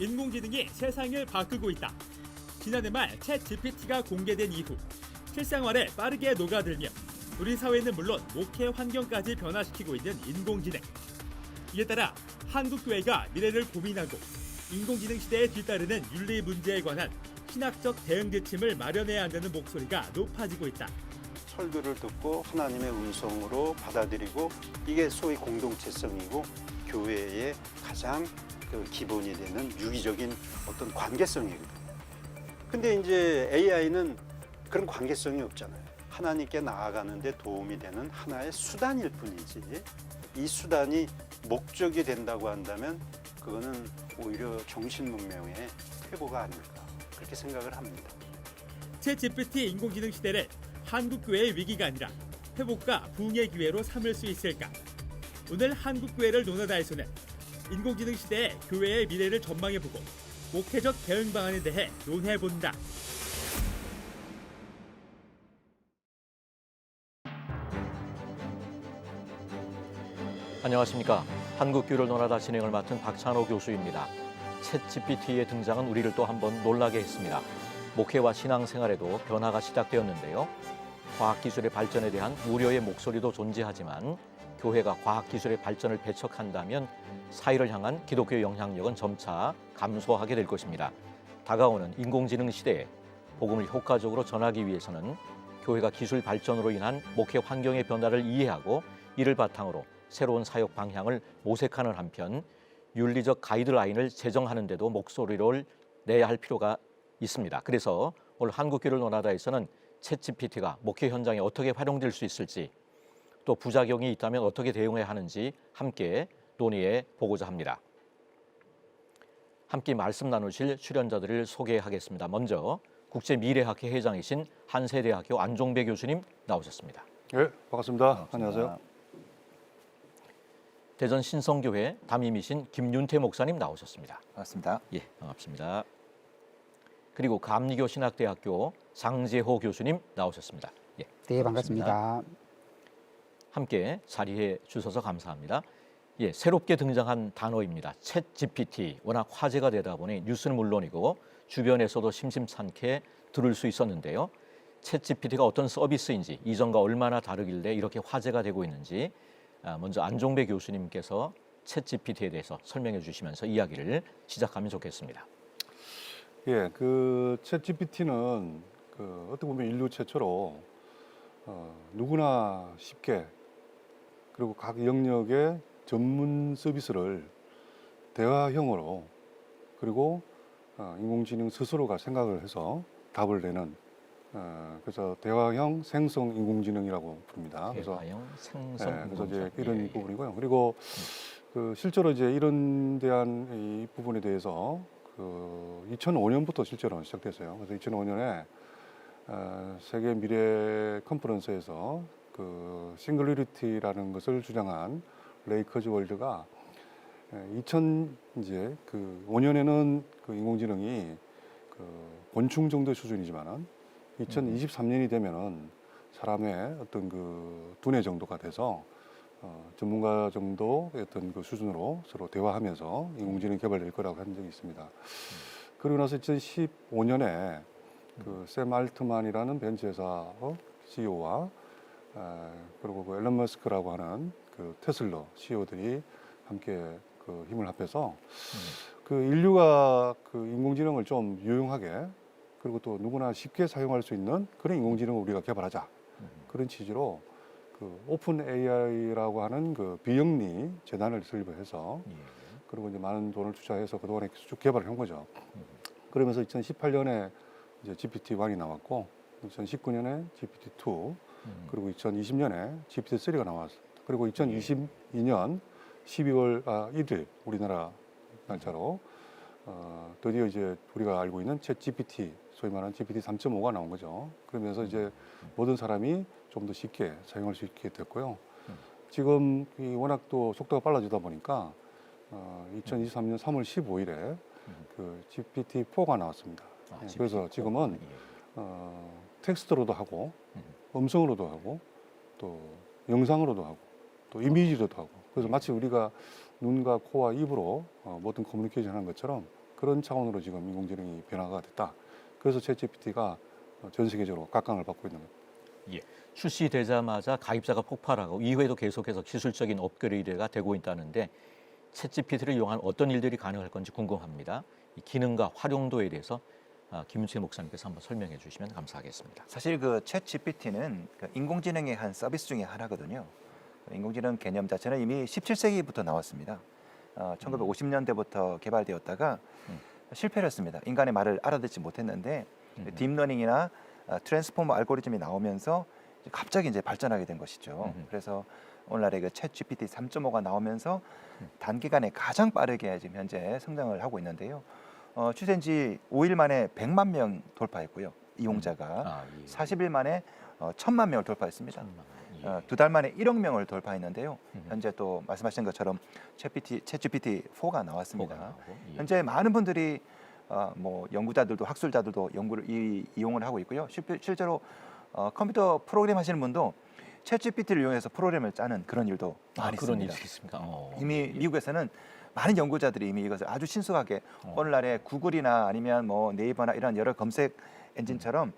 인공지능이 세상을 바꾸고 있다. 지난해 말 챗 GPT가 공개된 이후 실생활에 빠르게 녹아들며 우리 사회는 물론 목회 환경까지 변화시키고 있는 인공지능. 이에 따라 한국교회가 미래를 고민하고 인공지능 시대에 뒤따르는 윤리 문제에 관한 신학적 대응 지침을 마련해야 한다는 목소리가 높아지고 있다. 설교를 듣고 하나님의 음성으로 받아들이고 이게 소위 공동체성이고 교회의 가장 그 기본이 되는 유기적인 어떤 관계성이거든요. 근데 이제 AI는 그런 관계성이 없잖아요. 하나님께 나아가는데 도움이 되는 하나의 수단일 뿐이지 이 수단이 목적이 된다고 한다면 그거는 오히려 정신 문명의 퇴보가 아닐까 그렇게 생각을 합니다. 챗 GPT 인공지능 시대를 한국교회의 위기가 아니라 회복과 부흥의 기회로 삼을 수 있을까? 오늘 한국교회를 논하다에서는 인공지능 시대의 교회의 미래를 전망해보고 목회적 대응 방안에 대해 논해본다. 안녕하십니까. 한국교회를 논하다 진행을 맡은 박찬호 교수입니다. 챗 GPT의 등장은 우리를 또 한번 놀라게 했습니다. 목회와 신앙생활에도 변화가 시작되었는데요. 과학기술의 발전에 대한 우려의 목소리도 존재하지만 교회가 과학기술의 발전을 배척한다면 사회를 향한 기독교의 영향력은 점차 감소하게 될 것입니다. 다가오는 인공지능 시대에 복음을 효과적으로 전하기 위해서는 교회가 기술 발전으로 인한 목회 환경의 변화를 이해하고 이를 바탕으로 새로운 사역 방향을 모색하는 한편 윤리적 가이드라인을 제정하는 데도 목소리를 내야 할 필요가 있습니다. 그래서 오늘 한국교회를 논하다에서는 챗 GPT가 목회 현장에 어떻게 활용될 수 있을지 또 부작용이 있다면 어떻게 대응해야 하는지 함께 논의해 보고자 합니다. 함께 말씀 나누실 출연자들을 소개하겠습니다. 먼저 국제미래학회 회장이신 한세대학교 안종배 교수님 나오셨습니다. 네, 반갑습니다. 안녕하세요. 대전 신성교회 담임이신 김윤태 목사님 나오셨습니다. 반갑습니다. 예, 반갑습니다. 그리고 감리교 신학대학교 장재호 교수님 나오셨습니다. 예, 네, 반갑습니다. 함께 자리해 주셔서 감사합니다. 예, 새롭게 등장한 단어입니다. 챗 GPT. 워낙 화제가 되다 보니 뉴스는 물론이고 주변에서도 심심찮게 들을 수 있었는데요. 챗 GPT가 어떤 서비스인지 이전과 얼마나 다르길래 이렇게 화제가 되고 있는지 먼저 안종배 교수님께서 챗 GPT에 대해서 설명해 주시면서 이야기를 시작하면 좋겠습니다. 예, 그 챗 GPT는 어떻게 보면 인류 최초로 누구나 쉽게 그리고 각 영역의 전문 서비스를 대화형으로 그리고 인공지능 스스로가 생각을 해서 답을 내는 그래서 대화형 생성 인공지능이라고 부릅니다. 대화형 생성 네, 그래서 이제 인공지능. 이런 예, 예. 부분이고요. 그리고 실제로 이제 이런 대한 이 부분에 대해서 2005년부터 실제로 시작됐어요. 그래서 2005년에 세계 미래 컨퍼런스에서 싱글유리티라는 것을 주장한 레이 커즈월드가 2005년에는 인공지능이 곤충 정도의 수준이지만은 2023년이 되면은 사람의 어떤 두뇌 정도가 돼서 전문가 정도의 어떤 수준으로 서로 대화하면서 인공지능이 개발될 거라고 한 적이 있습니다. 그리고 나서 2015년에 샘 알트만이라는 벤처회사 CEO와 그리고 앨런 머스크라고 하는 테슬라 CEO들이 함께 힘을 합해서 인류가 인공지능을 좀 유용하게 그리고 또 누구나 쉽게 사용할 수 있는 그런 인공지능을 우리가 개발하자. 그런 취지로 오픈 AI라고 하는 비영리 재단을 설립해서 그리고 이제 많은 돈을 투자해서 그동안에 쭉 개발을 한 거죠. 그러면서 2018년에 이제 GPT-1이 나왔고 2019년에 GPT-2 그리고 2020년에 GPT-3가 나왔습니다. 그리고 2022년 12월 1일 우리나라 날짜로 드디어 이제 우리가 알고 있는 챗 GPT 소위 말하는 GPT 3.5가 나온 거죠. 그러면서 이제 모든 사람이 좀 더 쉽게 사용할 수 있게 됐고요. 지금 워낙 또 속도가 빨라지다 보니까 2023년 3월 15일에 GPT-4가 나왔습니다. 그래서 지금은 텍스트로도 하고 음성으로도 하고 또 영상으로도 하고 또 이미지로도 하고 그래서 마치 우리가 눈과 코와 입으로 모든 커뮤니케이션 하는 것처럼 그런 차원으로 지금 인공지능이 변화가 됐다. 그래서 챗GPT가 전 세계적으로 각광을 받고 있는 겁니다. 예. 출시되자마자 가입자가 폭발하고 이후에도 계속해서 기술적인 업그레이드가 되고 있다는데 챗GPT를 이용한 어떤 일들이 가능할 건지 궁금합니다. 이 기능과 활용도에 대해서 김윤채 목사님께서 한번 설명해 주시면 감사하겠습니다. 사실 그 챗GPT는 그 인공지능의 한 서비스 중에 하나거든요. 인공지능 개념 자체는 이미 17세기부터 나왔습니다. 1950년대부터 개발되었다가 실패를 했습니다. 인간의 말을 알아듣지 못했는데 딥러닝이나 트랜스포머 알고리즘이 나오면서 갑자기 이제 발전하게 된 것이죠. 그래서 오늘날의 그 챗GPT 3.5가 나오면서 단기간에 가장 빠르게 지금 현재 성장을 하고 있는데요. 출시된 지 5일 만에 100만 명 돌파했고요. 이용자가 40일 만에 1000만 명을 돌파했습니다. 두 달 만에 1억 명을 돌파했는데요. 현재 또 말씀하신 것처럼 챗GPT 4가 나왔습니다. 현재 많은 분들이 뭐 연구자들도 학술자들도 연구를 이용을 하고 있고요. 실제로 컴퓨터 프로그램 하시는 분도 챗GPT를 이용해서 프로그램을 짜는 그런 일도 많이 그런 있습니다. 일이 있습니까? 이미 미국에서는 많은 연구자들이 이미 이것을 아주 신속하게 오늘날의 구글이나 아니면 뭐 네이버나 이런 여러 검색 엔진처럼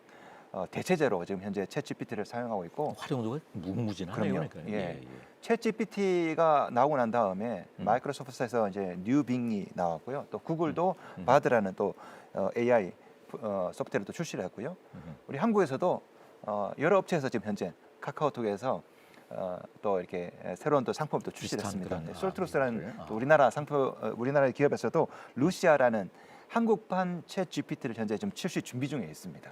대체제로 지금 현재 챗GPT를 사용하고 있고 활용도가 무궁무진하네요. 그럼요. 그러니까. 예. 챗GPT가 나오고 난 다음에 마이크로소프트에서 이제 뉴빙이 나왔고요. 또 구글도 바드라는 또 AI 소프트웨어를 또 출시를 했고요. 우리 한국에서도 여러 업체에서 지금 현재 카카오톡에서 또 이렇게 새로운 또 상품을 또 출시를 했습니다. 솔트루스라는 또 우리나라의 기업에서도 루시아라는 한국판 챗GPT를 현재 좀 출시 준비 중에 있습니다.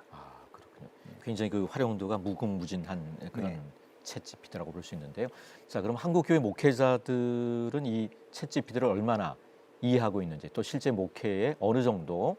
그렇군요. 굉장히 그 활용도가 무궁무진한 그런 챗GPT라고 볼 수 있는데요. 자, 그럼 한국 교회 목회자들은 이 챗GPT를 얼마나 이해하고 있는지 또 실제 목회에 어느 정도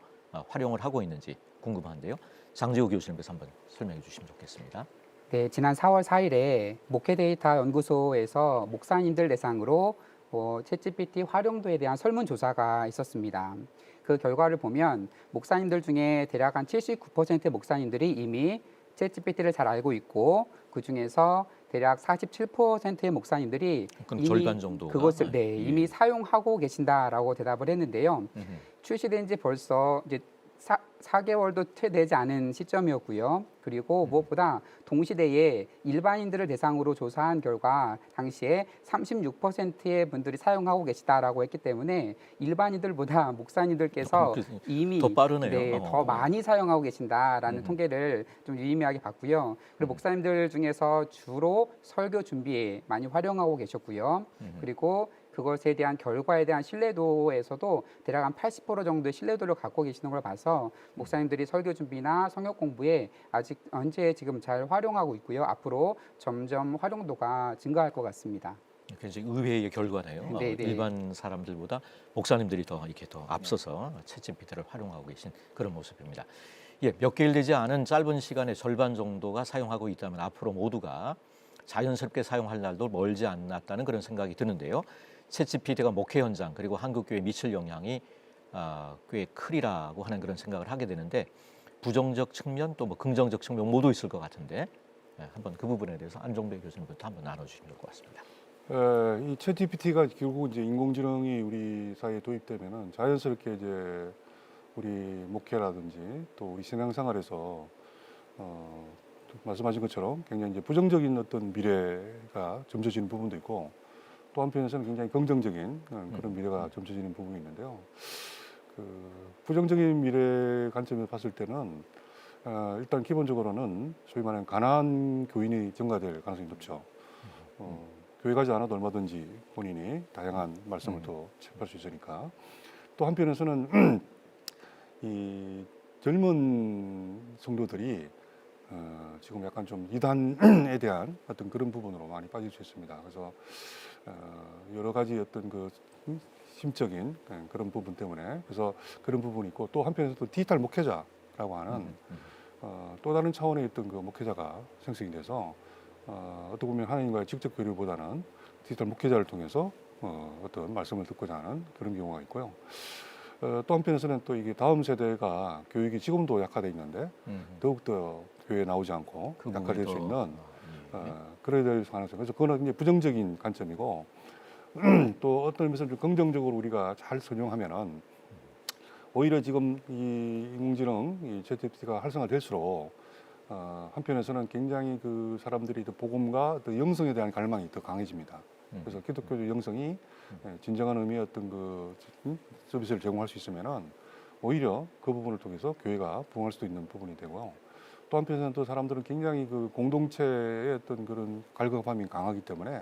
활용을 하고 있는지 궁금한데요. 장지호 교수님께서 한번 설명해 주시면 좋겠습니다. 네, 지난 4월 4일에 목회데이터 연구소에서 목사님들 대상으로 챗GPT 활용도에 대한 설문조사가 있었습니다. 그 결과를 보면 목사님들 중에 대략 한 79% 목사님들이 이미 챗GPT를 잘 알고 있고 그 중에서 대략 47%의 목사님들이 그럼 절반 정도가 그것을 이미 사용하고 계신다라고 대답을 했는데요. 출시된 지 벌써 이제 4개월도 채 되지 않은 시점이었고요. 그리고 무엇보다 동시대에 일반인들을 대상으로 조사한 결과 당시에 36%의 분들이 사용하고 계시다라고 했기 때문에 일반인들보다 목사님들께서 이미 더 빠르네요. 더 많이 사용하고 계신다라는 통계를 좀 유의미하게 봤고요. 그리고 목사님들 중에서 주로 설교 준비에 많이 활용하고 계셨고요. 그리고 그것에 대한 결과에 대한 신뢰도에서도 대략 한 80% 정도의 신뢰도를 갖고 계시는 걸 봐서 목사님들이 설교 준비나 성역 공부에 아직 현재 지금 잘 활용하고 있고요. 앞으로 점점 활용도가 증가할 것 같습니다. 굉장히 의외의 결과네요. 일반 사람들보다 목사님들이 더 이렇게 더 앞서서 챗GPT를 활용하고 계신 그런 모습입니다. 예, 몇 개월 되지 않은 짧은 시간에 절반 정도가 사용하고 있다면 앞으로 모두가 자연스럽게 사용할 날도 멀지 않았다는 그런 생각이 드는데요. 챗GPT가 목회 현장 그리고 한국 교회에 미칠 영향이 꽤 크리라고 하는 그런 생각을 하게 되는데 부정적 측면 또 뭐 긍정적 측면 모두 있을 것 같은데 한번 그 부분에 대해서 안종배 교수님부터 한번 나눠주시면 좋을 것 같습니다. 이 챗GPT가 결국 이제 인공지능이 우리 사회에 도입되면은 자연스럽게 이제 우리 목회라든지 또 우리 신앙생활에서 말씀하신 것처럼 굉장히 이제 부정적인 어떤 미래가 점쳐지는 부분도 있고 또 한편에서는 굉장히 긍정적인 그런 미래가 점쳐지는 부분이 있는데요. 그 부정적인 미래 관점에서 봤을 때는 일단 기본적으로는 소위 말하는 가난한 교인이 증가될 가능성이 높죠. 교회 가지 않아도 얼마든지 본인이 다양한 말씀을 또 접할 수 있으니까. 또 한편에서는 이 젊은 성도들이 지금 약간 좀 이단에 대한 어떤 그런 부분으로 많이 빠질 수 있습니다. 그래서 여러 가지 어떤 그 심적인 그런 부분 때문에 그래서 그런 부분이 있고 또 한편에서 또 디지털 목회자라고 하는 또 다른 차원의 어떤 그 목회자가 생성이 돼서 어떻게 보면 하나님과의 직접 교류보다는 디지털 목회자를 통해서 어떤 말씀을 듣고자 하는 그런 경우가 있고요. 또 한편에서는 또 이게 다음 세대가 교육이 지금도 약화되어 있는데 더욱더 교회에 나오지 않고 약화될 수 있는 그래야 될 가능성. 그래서 그거는 이제 부정적인 관점이고 또 어떤 의미에서 좀 긍정적으로 우리가 잘 선용하면은 오히려 지금 이 인공지능 이 챗GPT가 활성화될수록 한편에서는 굉장히 그 사람들이 더 복음과 또 영성에 대한 갈망이 더 강해집니다. 그래서 기독교적 영성이 진정한 의미의 어떤 그 서비스를 제공할 수 있으면은 오히려 그 부분을 통해서 교회가 부흥할 수도 있는 부분이 되고요. 또 한편에서는 또 사람들은 굉장히 그 공동체의 어떤 그런 갈급함이 강하기 때문에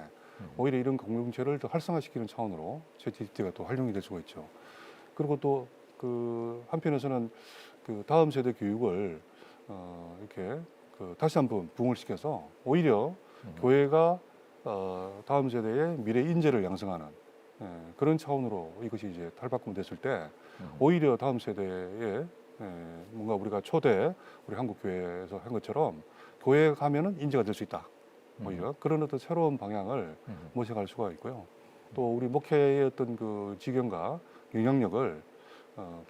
오히려 이런 공동체를 더 활성화시키는 차원으로 챗GPT가 또 활용이 될 수가 있죠. 그리고 또 그 한편에서는 그 다음 세대 교육을 이렇게 그 다시 한번 부흥을 시켜서 오히려 교회가 다음 세대의 미래 인재를 양성하는 그런 차원으로 이것이 이제 탈바꿈됐을 때 오히려 다음 세대에 뭔가 우리가 초대 우리 한국 교회에서 한 것처럼 교회에 가면은 인재가 될 수 있다. 오히려 그런 어떤 새로운 방향을 모색할 수가 있고요. 또 우리 목회의 어떤 그 지경과 영향력을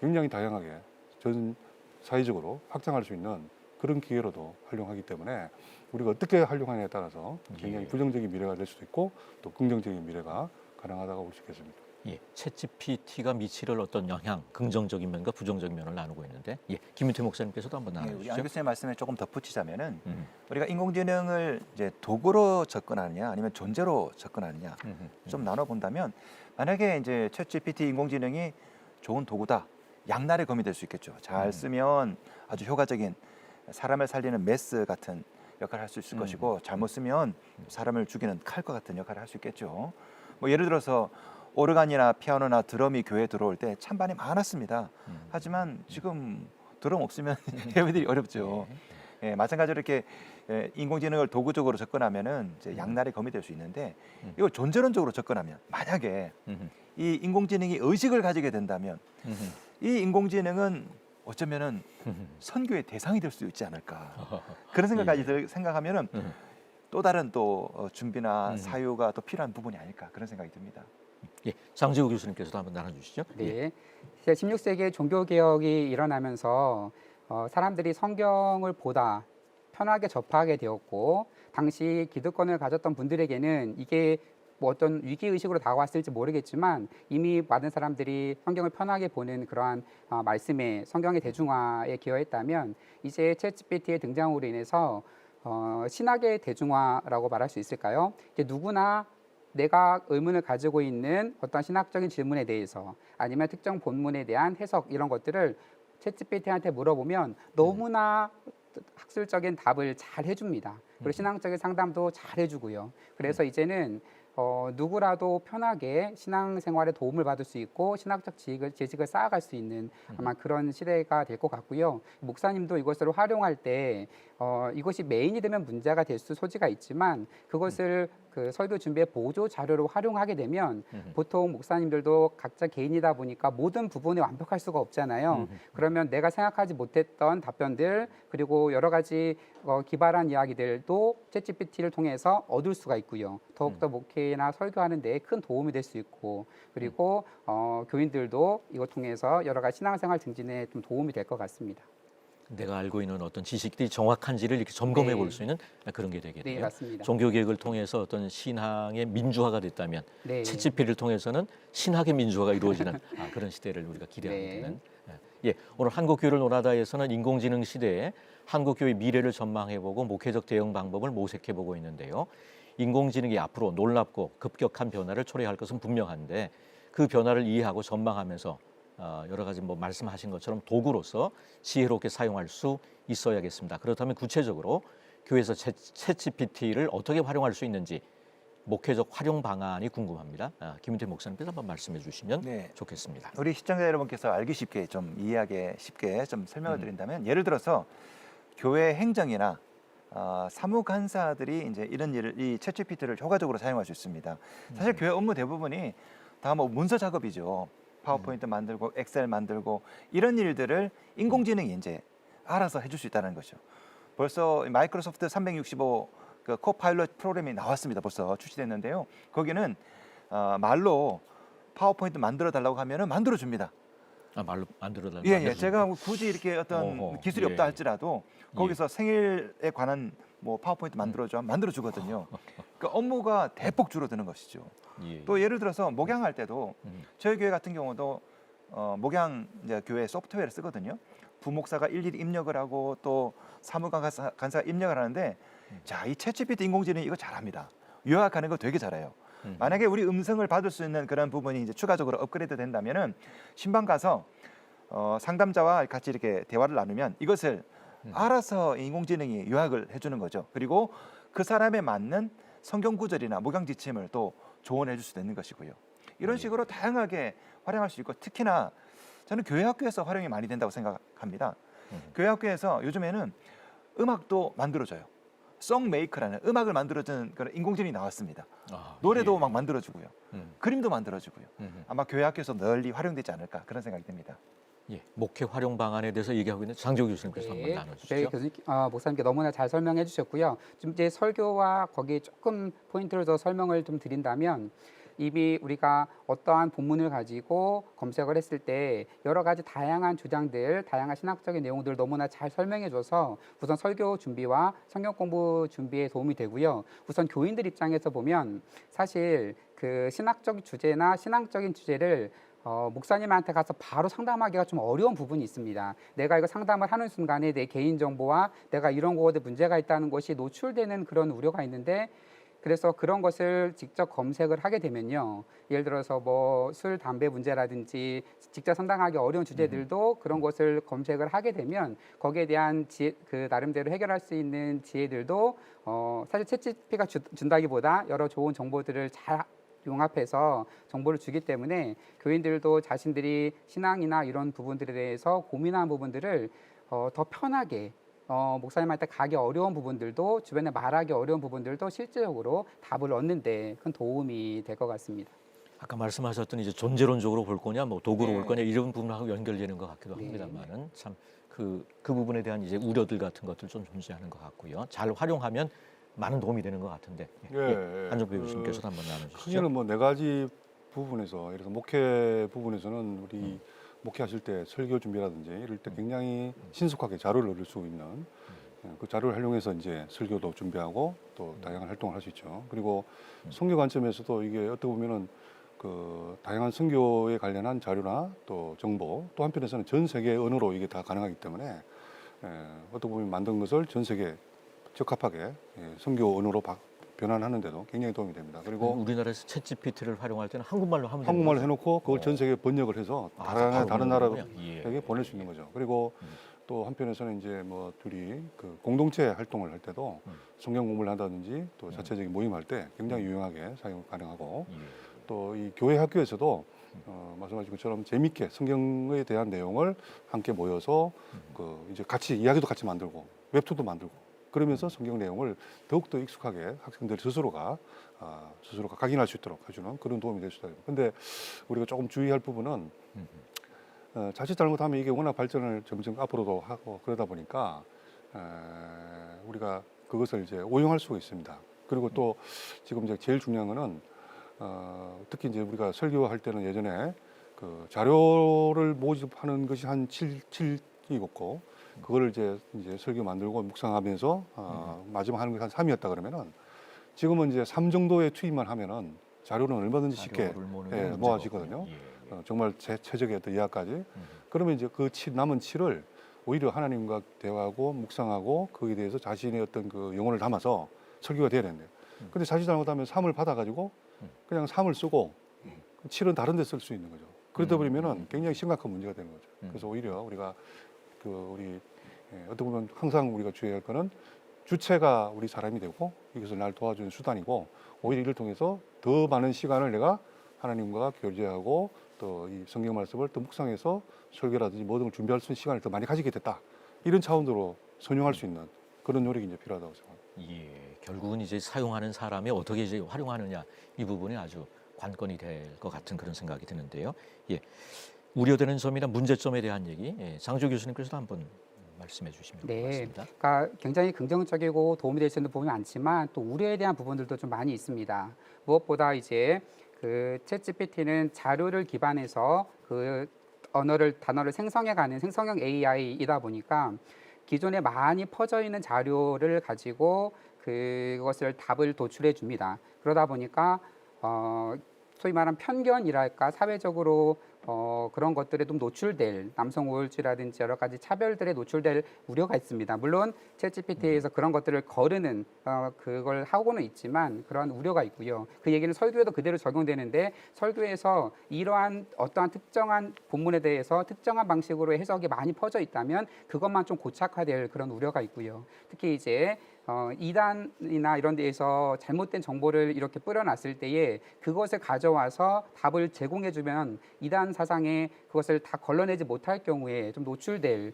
굉장히 다양하게 전 사회적으로 확장할 수 있는 그런 기회로도 활용하기 때문에 우리가 어떻게 활용하느냐에 따라서 굉장히 부정적인 미래가 될 수도 있고 또 긍정적인 미래가 가능하다고 볼 수 있겠습니다. 예, 챗GPT가 미칠 어떤 영향, 긍정적인 면과 부정적인 면을 나누고 있는데, 예, 김윤태 목사님께서도 한번 우리 안 나눠주시죠. 교수님 말씀에 조금 덧붙이자면은 우리가 인공지능을 이제 도구로 접근하느냐 아니면 존재로 접근하느냐 좀 나눠본다면 만약에 이제 챗GPT 인공지능이 좋은 도구다, 양날의 검이 될 수 있겠죠. 잘 쓰면 아주 효과적인 사람을 살리는 메스 같은 역할을 할 수 있을 것이고 잘못 쓰면 사람을 죽이는 칼과 같은 역할을 할 수 있겠죠. 뭐 예를 들어서 오르간이나 피아노나 드럼이 교회에 들어올 때 찬반이 많았습니다. 하지만 지금 드럼 없으면 예배들이 어렵죠. 예, 마찬가지로 이렇게 인공지능을 도구적으로 접근하면은 이제 양날의 검이 될 수 있는데 이거 존재론적으로 접근하면 만약에 이 인공지능이 의식을 가지게 된다면 이 인공지능은 어쩌면은 선교의 대상이 될 수 있지 않을까 그런 생각까지 생각하면은 또 다른 또 준비나 사유가 또 필요한 부분이 아닐까 그런 생각이 듭니다. 예, 장지우 교수님께서도 한번 나눠주시죠. 네. 16세기에 종교개혁이 일어나면서 사람들이 성경을 보다 편하게 접하게 되었고 당시 기득권을 가졌던 분들에게는 이게 뭐 어떤 위기의식으로 다가왔을지 모르겠지만 이미 많은 사람들이 성경을 편하게 보는 그러한 말씀에 성경의 대중화에 기여했다면 이제 챗GPT의 등장으로 인해서 신학의 대중화라고 말할 수 있을까요? 이게 누구나 내가 의문을 가지고 있는 어떤 신학적인 질문에 대해서 아니면 특정 본문에 대한 해석 이런 것들을 챗GPT한테 물어보면 너무나 학술적인 답을 잘 해줍니다. 그리고 신앙적인 상담도 잘 해주고요. 그래서 이제는 누구라도 편하게 신앙생활에 도움을 받을 수 있고 신학적 지식을 쌓아갈 수 있는 아마 그런 시대가 될 것 같고요. 목사님도 이것을 활용할 때 이것이 메인이 되면 문제가 될 소지가 있지만 그것을 그 설교 준비의 보조 자료로 활용하게 되면 보통 목사님들도 각자 개인이다 보니까 모든 부분에 완벽할 수가 없잖아요. 그러면 내가 생각하지 못했던 답변들 그리고 여러 가지 기발한 이야기들도 챗GPT를 통해서 얻을 수가 있고요. 더욱더 목회나 설교하는 데 큰 도움이 될 수 있고 그리고 교인들도 이것 통해서 여러 가지 신앙생활 증진에 좀 도움이 될 것 같습니다. 내가 알고 있는 어떤 지식들이 정확한지를 이렇게 점검해 네. 볼 수 있는 그런 게 되겠네요. 네, 맞습니다. 종교개혁을 통해서 어떤 신앙의 민주화가 됐다면 네. 챗GPT를 통해서는 신학의 민주화가 이루어지는 그런 시대를 우리가 기대하게 네. 되는. 예, 오늘 한국교회를 논하다에서는 인공지능 시대에 한국교회 미래를 전망해보고 목회적 대응 방법을 모색해보고 있는데요. 인공지능이 앞으로 놀랍고 급격한 변화를 초래할 것은 분명한데 그 변화를 이해하고 전망하면서 여러 가지 뭐 말씀하신 것처럼 도구로서 지혜롭게 사용할 수 있어야겠습니다. 그렇다면 구체적으로 교회에서 챗GPT를 어떻게 활용할 수 있는지 목회적 활용 방안이 궁금합니다. 김윤태 목사님께서 한번 말씀해 주시면 네. 좋겠습니다. 우리 시청자 여러분께서 알기 쉽게 좀 이해하기 쉽게 좀 설명을 드린다면 예를 들어서 교회 행정이나 사무간사들이 이제 이런 일을 이 챗GPT를 효과적으로 사용할 수 있습니다. 사실 교회 업무 대부분이 다 뭐 문서 작업이죠. 파워포인트 만들고 엑셀 만들고 이런 일들을 인공지능이 이제 알아서 해줄 수 있다는 거죠. 벌써 마이크로소프트 365 그 코파일럿 프로그램이 나왔습니다. 벌써 출시됐는데요. 거기는 말로 파워포인트 만들어 달라고 하면은 만들어 줍니다. 말로 만들어달라고. 예. 제가 굳이 이렇게 어떤 기술이 없다 할지라도 거기서 생일에 관한 뭐 파워포인트 만들어줘 만들어 주거든요. 그러니까 업무가 대폭 줄어드는 것이죠. 또 예를 들어서 목양할 때도 저희 교회 같은 경우도 목양 이제 교회 소프트웨어를 쓰거든요. 부목사가 일일이 입력을 하고 또 사무관사가 입력을 하는데 자, 이 챗GPT 인공지능이 이거 잘합니다. 요약하는 거 되게 잘해요. 만약에 우리 음성을 받을 수 있는 그런 부분이 이제 추가적으로 업그레이드 된다면은 신방 가서 상담자와 같이 이렇게 대화를 나누면 이것을 알아서 인공지능이 요약을 해주는 거죠. 그리고 그 사람에 맞는 성경 구절이나 목양 지침을 또 조언해 줄 수도 있는 것이고요. 이런 식으로 다양하게 활용할 수 있고 특히나 저는 교회 학교에서 활용이 많이 된다고 생각합니다. 교회 학교에서 요즘에는 음악도 만들어줘요. 송메이커라는 음악을 만들어주는 그런 인공지능이 나왔습니다. 노래도 막 만들어주고요. 그림도 만들어주고요. 아마 교회 학교에서 널리 활용되지 않을까 그런 생각이 듭니다. 예, 목회 활용 방안에 대해서 얘기하고 있는 장조 교수님께서 한번 나눠주시죠. 네, 교수님, 목사님께 너무나 잘 설명해 주셨고요. 좀 이제 설교와 거기에 조금 포인트를 더 설명을 좀 드린다면 이미 우리가 어떠한 본문을 가지고 검색을 했을 때 여러 가지 다양한 주장들, 다양한 신학적인 내용들을 너무나 잘 설명해줘서 우선 설교 준비와 성경 공부 준비에 도움이 되고요. 우선 교인들 입장에서 보면 사실 그 신학적 주제나 신앙적인 주제를 목사님한테 가서 바로 상담하기가 좀 어려운 부분이 있습니다. 내가 이거 상담을 하는 순간에 내 개인 정보와 내가 이런 거에 문제가 있다는 것이 노출되는 그런 우려가 있는데 그래서 그런 것을 직접 검색을 하게 되면요. 예를 들어서 뭐 술, 담배 문제라든지 직접 상담하기 어려운 주제들도 그런 것을 검색을 하게 되면 거기에 대한 그 나름대로 해결할 수 있는 지혜들도 사실 챗GPT가 준다기보다 여러 좋은 정보들을 잘 융합해서 정보를 주기 때문에 교인들도 자신들이 신앙이나 이런 부분들에 대해서 고민하는 부분들을 더 편하게 목사님한테 가기 어려운 부분들도 주변에 말하기 어려운 부분들도 실질적으로 답을 얻는 데 큰 도움이 될 것 같습니다. 아까 말씀하셨던 이제 존재론적으로 볼 거냐, 뭐 도구로 네. 볼 거냐 이런 부분하고 연결되는 것 같기도 네. 합니다만은 참 그 부분에 대한 이제 우려들 같은 것들 좀 존재하는 것 같고요. 잘 활용하면 많은 도움이 되는 것 같은데. 안정배 교수님께서 한번 나눠주시죠. 크게는 뭐 네 가지 부분에서 예를 들어서 목회 부분에서는 우리 목회하실 때 설교 준비라든지 이럴 때 굉장히 신속하게 자료를 얻을 수 있는 그 자료를 활용해서 이제 설교도 준비하고 또 다양한 활동을 할 수 있죠. 그리고 선교 관점에서도 이게 어떻게 보면은 그 다양한 선교에 관련한 자료나 또 정보 또 한편에서는 전 세계 언어로 이게 다 가능하기 때문에 어떻게 보면 만든 것을 전 세계 적합하게 선교 언어로 변환하는데도 굉장히 도움이 됩니다. 그리고 우리나라에서 챗GPT를 활용할 때는 한국말로 하면 한국말로 되는 해놓고 그걸 전 세계에 번역을 해서 다른 바로 나라에게 예. 보낼 수 있는 거죠. 그리고 또 한편에서는 이제 뭐 둘이 그 공동체 활동을 할 때도 성경 공부를 한다든지 또 자체적인 모임할 때 굉장히 유용하게 사용 가능하고 또 이 교회 학교에서도 말씀하신 것처럼 재밌게 성경에 대한 내용을 함께 모여서 그 이제 같이 이야기도 같이 만들고 웹툰도 만들고 그러면서 성경 내용을 더욱더 익숙하게 학생들 스스로가 각인할 수 있도록 해주는 그런 도움이 될 수 있다. 근데 우리가 조금 주의할 부분은 자칫 잘못하면 이게 워낙 발전을 점점 앞으로도 하고 그러다 보니까 우리가 그것을 이제 오용할 수가 있습니다. 그리고 또 지금 이제 제일 중요한 거는 특히 이제 우리가 설교할 때는 예전에 그 자료를 모집하는 것이 한 7이었고 그거를 이제 설교 만들고 묵상하면서 마지막 하는 게 한 3이었다 그러면은 지금은 이제 3 정도의 투입만 하면은 자료는 얼마든지 쉽게 모아지거든요. 정말 최적의 어떤 이하까지. 그러면 이제 그 남은 7을 오히려 하나님과 대화하고 묵상하고 거기에 대해서 자신의 어떤 그 영혼을 담아서 설교가 돼야 되는데. 근데 자칫 잘못하면 3을 받아가지고 그냥 3을 쓰고 7은 다른 데 쓸 수 있는 거죠. 그러다 보면은 굉장히 심각한 문제가 되는 거죠. 그래서 오히려 우리가 어떻게 보면 항상 우리가 주의할 거는 주체가 우리 사람이 되고 이것을 날 도와주는 수단이고 오히려 이를 통해서 더 많은 시간을 내가 하나님과 교제하고 또 이 성경 말씀을 또 묵상해서 설교라든지 모든 걸 준비할 수 있는 시간을 더 많이 가지게 됐다. 이런 차원으로 선용할 수 있는 그런 노력이 이제 필요하다고 생각합니다. 예, 결국은 이제 사용하는 사람이 어떻게 이제 활용하느냐 이 부분이 아주 관건이 될 것 같은 그런 생각이 드는데요. 예, 우려되는 점이나 문제점에 대한 얘기 장조 교수님께서도 한번 말씀해 주시면 고맙습니다. 그러니까 굉장히 긍정적이고 도움이 될 수 있는 부분이 많지만 또 우려에 대한 부분들도 좀 많이 있습니다. 무엇보다 이제 그 챗GPT는 자료를 기반해서 그 단어를 생성해가는 생성형 AI이다 보니까 기존에 많이 퍼져 있는 자료를 가지고 그것을 답을 도출해 줍니다. 그러다 보니까 소위 말하는 편견이랄까 사회적으로 그런 것들에 좀 노출될 남성 우울증이라든지 여러 가지 차별들에 노출될 우려가 있습니다. 물론 챗GPT에서 그런 것들을 거르는 그걸 하고는 있지만 그런 우려가 있고요. 그 얘기는 설교에도 그대로 적용되는데 설교에서 이러한 어떠한 특정한 본문에 대해서 특정한 방식으로 해석이 많이 퍼져 있다면 그것만 좀 고착화될 그런 우려가 있고요. 특히 이제 이단이나 이런 데에서 잘못된 정보를 이렇게 뿌려놨을 때에 그것을 가져와서 답을 제공해주면 이단 사상에 그것을 다 걸러내지 못할 경우에 좀 노출될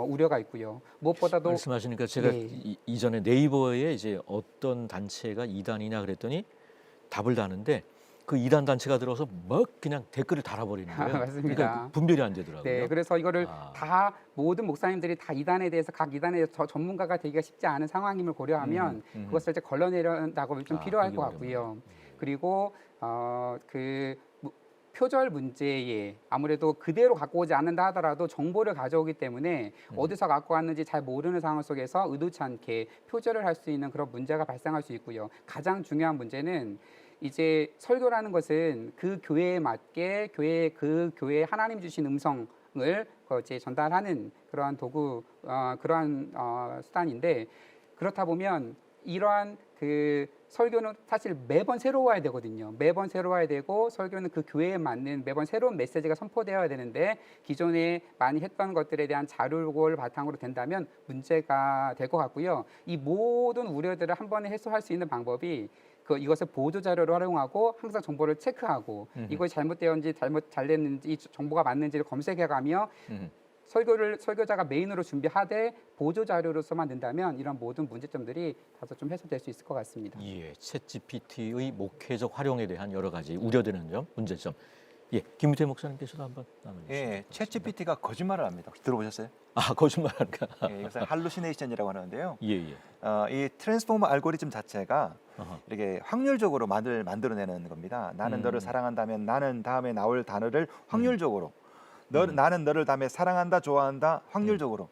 우려가 있고요. 무엇보다도 말씀하시니까 제가 예. 이전에 네이버에 이제 어떤 단체가 이단이냐 그랬더니 답을 다는데 그 이단 단체가 들어서 막 그냥 댓글을 달아버리는 거예요. 맞습니다. 그러니까 분별이 안 되더라고요. 네, 그래서 이거를 아. 다 모든 목사님들이 다 이단에 대해서 각 이단에 대해서 전문가가 되기가 쉽지 않은 상황임을 고려하면 그것을 이제 걸러내려다고 좀 필요할 그게 것 같고요. 그리고 표절 문제에 아무래도 그대로 갖고 오지 않는다 하더라도 정보를 가져오기 때문에 어디서 갖고 왔는지 잘 모르는 상황 속에서 의도치 않게 표절을 할 수 있는 그런 문제가 발생할 수 있고요. 가장 중요한 문제는 이제 설교라는 것은 그 교회에 맞게 그 교회에 하나님 주신 음성을 이제 전달하는 그러한 도구, 그러한 수단인데 그렇다 보면 이러한 그 설교는 사실 매번 새로워야 되거든요. 매번 새로워야 되고 설교는 그 교회에 맞는 매번 새로운 메시지가 선포되어야 되는데 기존에 많이 했던 것들에 대한 자료를 바탕으로 된다면 문제가 될 것 같고요. 이 모든 우려들을 한 번에 해소할 수 있는 방법이 이것을 보조 자료로 활용하고 항상 정보를 체크하고 이것이 잘못되었는지 잘 됐는지 이 정보가 맞는지를 검색해가며 설교자가 메인으로 준비하되 보조 자료로서만 든다면 이런 모든 문제점들이 다소 좀 해소될 수 있을 것 같습니다. 예, 챗GPT의 목회적 활용에 대한 여러 가지 우려되는 점, 문제점. 예, 김우태 목사님께서도 한번 나눠주시죠. 예, 챗GPT가 거짓말을 합니다. 혹시 들어보셨어요? 아, 거짓말할까? 예, 이것을 할루시네이션이라고 하는데요. 예, 예. 이 트랜스포머 알고리즘 자체가 어허. 이렇게 확률적으로 만들어내는 겁니다. 나는 너를 사랑한다면 나는 다음에 나올 단어를 확률적으로 나는 너를 다음에 사랑한다, 좋아한다, 확률적으로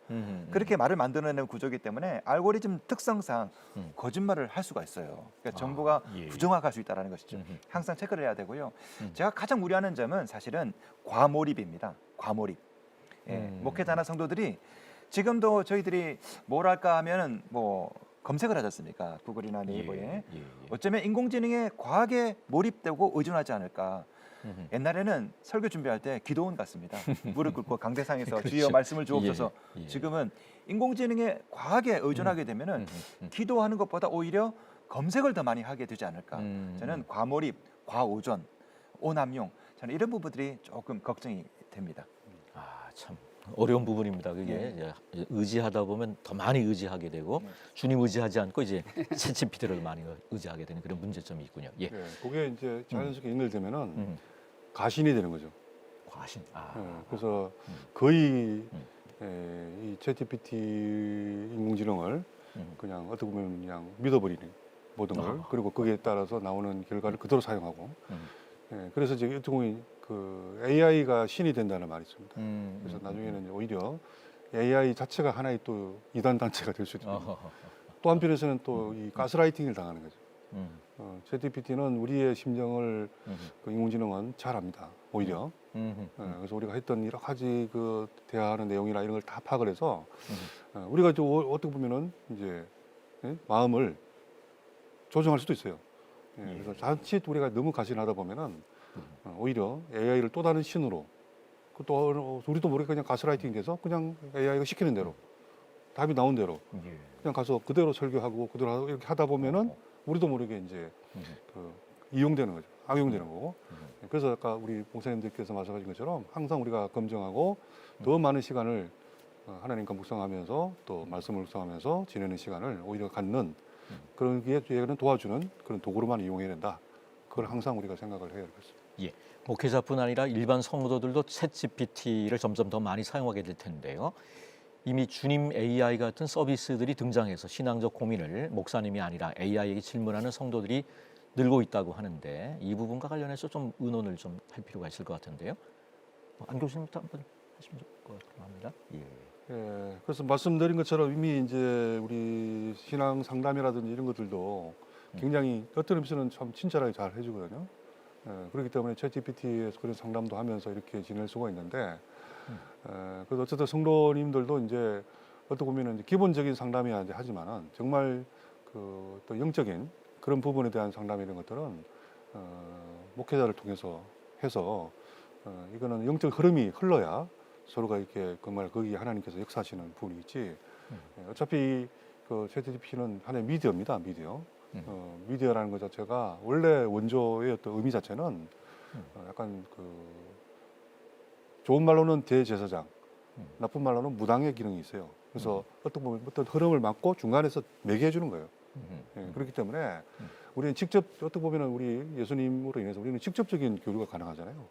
그렇게 말을 만들어내는 구조이기 때문에 알고리즘 특성상 거짓말을 할 수가 있어요. 그러니까 정보가 예. 부정확할 수 있다는 것이죠. 항상 체크를 해야 되고요. 제가 가장 우려하는 점은 사실은 과몰입입니다. 과몰입. 예, 목회자나 성도들이 지금도 저희들이 뭘 할까 하면은 뭐 검색을 하지 않습니까? 구글이나 네이버에. 예. 어쩌면 인공지능에 과하게 몰입되고 의존하지 않을까. 옛날에는 설교 준비할 때 기도원 같습니다. 무릎 꿇고 강대상에서 그렇죠. 주여 말씀을 주옵소서. 예. 지금은 인공지능에 과하게 의존하게 되면은 기도하는 것보다 오히려 검색을 더 많이 하게 되지 않을까. 저는 과몰입, 과오존, 오남용 저는 이런 부분들이 조금 걱정이 됩니다. 아, 참 어려운 부분입니다. 그게 이제 의지하다 보면 더 많이 의지하게 되고 주님 의지하지 않고 이제 챗GPT를 많이 의지하게 되는 그런 문제점이 있군요. 예. 예, 그게 이제 자연스럽게 연결되면은 가신이 되는 거죠. 과신. 예, 그래서 거의 이 챗GPT 인공지능을 그냥 어떻게 보면 그냥 믿어버리는 모든 걸 그리고 거기에 따라서 나오는 결과를 그대로 사용하고 예, 그래서 이제 어떻게 보면 그 AI가 신이 된다는 말이 있습니다. 그래서 나중에는 오히려 AI 자체가 하나의 또 이단 단체가 될 수도 있고 또 한편에서는 또 이 가스라이팅을 당하는 거죠. 챗GPT는 우리의 심정을 그 인공지능은 잘 압니다. 오히려. 그래서 우리가 했던 여러 가지 그 대화하는 내용이나 이런 걸 다 파악을 해서 우리가 좀 어떻게 보면은 이제 마음을 조정할 수도 있어요. 그래서 자칫 우리가 너무 가신하다 보면은 오히려 AI를 또 다른 신으로 또 우리도 모르게 그냥 가스라이팅 돼서 그냥 AI가 시키는 대로 답이 나온 대로 그냥 가서 그대로 설교하고 그대로 하고 이렇게 하다 보면은 우리도 모르게 이제 그 이용되는 거죠. 악용되는 거고. 그래서 아까 우리 목사님들께서 말씀하신 것처럼 항상 우리가 검증하고 더 많은 시간을 하나님과 묵상하면서 또 말씀을 묵상하면서 지내는 시간을 오히려 갖는 그런 기회는 도와주는 그런 도구로만 이용해야 된다. 그걸 항상 우리가 생각을 해야 되겠습니다. 예. 목회자뿐 아니라 일반 성도들도 챗GPT를 점점 더 많이 사용하게 될 텐데요. 이미 주님 AI 같은 서비스들이 등장해서 신앙적 고민을 목사님이 아니라 AI에게 질문하는 성도들이 늘고 있다고 하는데 이 부분과 관련해서 좀 의논을 좀 할 필요가 있을 것 같은데요. 안 교수님부터 한번 하시면 좋을 것 같습니다. 예, 그래서 말씀드린 것처럼 이미 이제 우리 신앙 상담이라든지 이런 것들도 굉장히 어떤 의미에서는 참 친절하게 잘 해주거든요. 그렇기 때문에 챗GPT에서 그런 상담도 하면서 이렇게 지낼 수가 있는데 그래서 어쨌든 성도님들도 이제 어떻게 보면은 이제 기본적인 상담이야 이제 하지만은 정말 그 또 영적인 그런 부분에 대한 상담 이런 것들은 목회자를 통해서 해서 이거는 영적 흐름이 흘러야 서로가 이렇게 정말 거기 하나님께서 역사하시는 부분이지. 어차피 그 챗GPT는 하나의 미디어입니다, 미디어. 미디어라는 것 자체가 원래 원조의 어떤 의미 자체는 약간 그 좋은 말로는 대제사장, 나쁜 말로는 무당의 기능이 있어요. 그래서 어떤 보면 어떤 흐름을 막고 중간에서 매개해 주는 거예요. 그렇기 때문에 우리는 직접 어떻게 보면은 우리 예수님으로 인해서 우리는 직접적인 교류가 가능하잖아요.